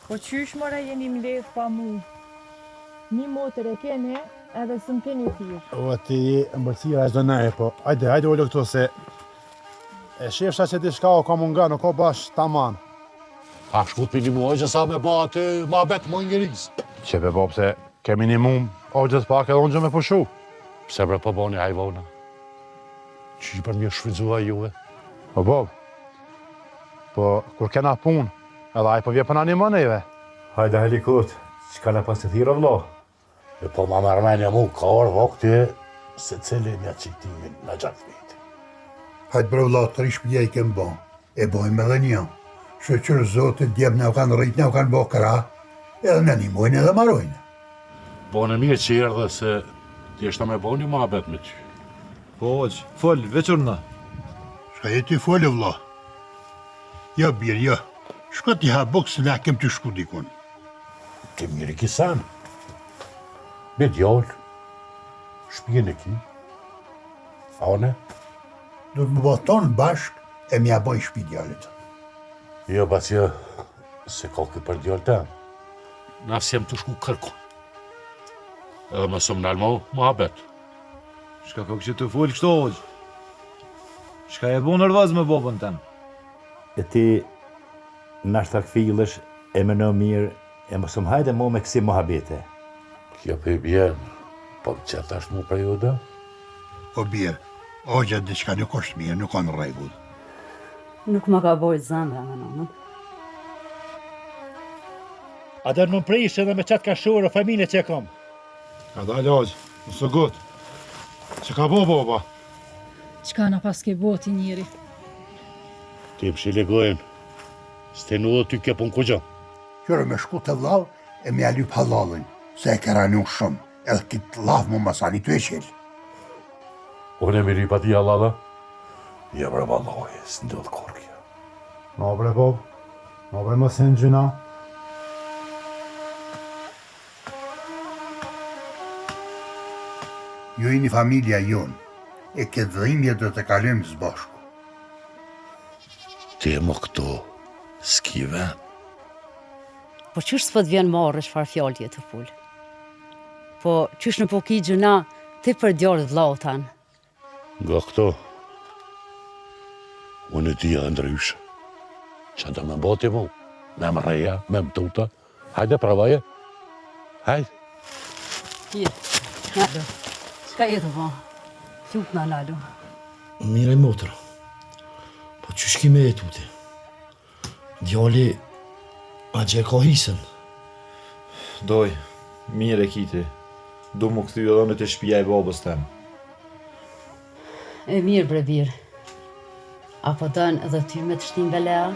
Po qysh mora jeni mledh pa mu? Një motër e keni edhe së më keni thirë. O, ti mbërësira e çdo nejë, po hajde ullu këtu se e shefsha që ti shka o ka munga, nuk o bash taman. A shkut për një muaj që sa me ba aty ma betë më njëris. Që pe po pse ke minimum, o gjithë pak edhe unë gjë me pushu. Pse bre po boni hajvona? Që për mjë shfridzua juve? O Bob, po kur kena pun, edhe aj po vje përna një mënejve. Hajde helikut, qka në pas të thira vlo? E po ma mërmenja mu, ka orë vakti se cili mja qitimin në gjatë viti. Hajtë bre vla, 3 shpija i kem bon, e bojmë edhe një. Shëqër zotit djemë në kanë rrit, në kanë bo këra, edhe në një mojnë edhe marojnë. Bone mirë që erdhe se ti eshta me bo një muhabet me ty. Po, oq, fol, vequrna. Shka jeti folë vla. Ja, birë, ja. Shka ti ha bukë se ne kem të shku dikun. Ti mirë i kisan. Me djallë, shpijen e ki. A one? Do të më boton bashk e mja boj shpi djallit. Jo, basja, se ka këtë për djallë ta. Na si jem të shku kërku. Edhe më sëmë nalmo, muhabet. Shka ka kështë të fol kështo, oq? Shka e bo nërvaz me bobën tem? E ti, nashta këfilësh, e më në mirë, e më sëmë hajde mo me kësi muhabete. Kjo për i bjerë, po më qëtë ashtë mu për juda? O birë, o gjatë diçka nuk është mirë, nuk kanë rregull. Nuk më ka bojt zëndra, më në. A dërë më prejshë edhe me qatë kashurë o familje që e kam? Ka dalë oqë, nësë gut. Që ka bo, boba? Qka na pas ke boti njëri? Ti më shilegojnë, s'te në ty ke pun kujë. Qërë me shku të vlau e me alyp halalën, se e kera nuk shumë, edhe kitë lavë më masani të e qelë. Unë e miri pa ti halala? Ja bre valoj, s'ndodh korkja. No bre, Bob, no bre më sen gjuna. Ju i një familja jonë, e këtë dhimje do të kalojmë së bashku. Ti e më këto, s'ki ven. Po qysh s'po t'vjen marrë çfarë fjallë të full? Po qysh në po ki gjëna, ti për djarët vlau tanë? Nga këto, unë e tia ndryshë. Që do me boti mu, me më reja, me më tuta. Hajde, pravaje. Hajde. Hirë, nalo. Qka jetë po? Quk në nalo. Mire motër, po që shkime e tuti? Djali, a gje ka hisën? Doj, mire kiti. Du më këthy edhe me të shpija e babës tem. E mirë bre birë. Apo dënë edhe ty me të shtim belea?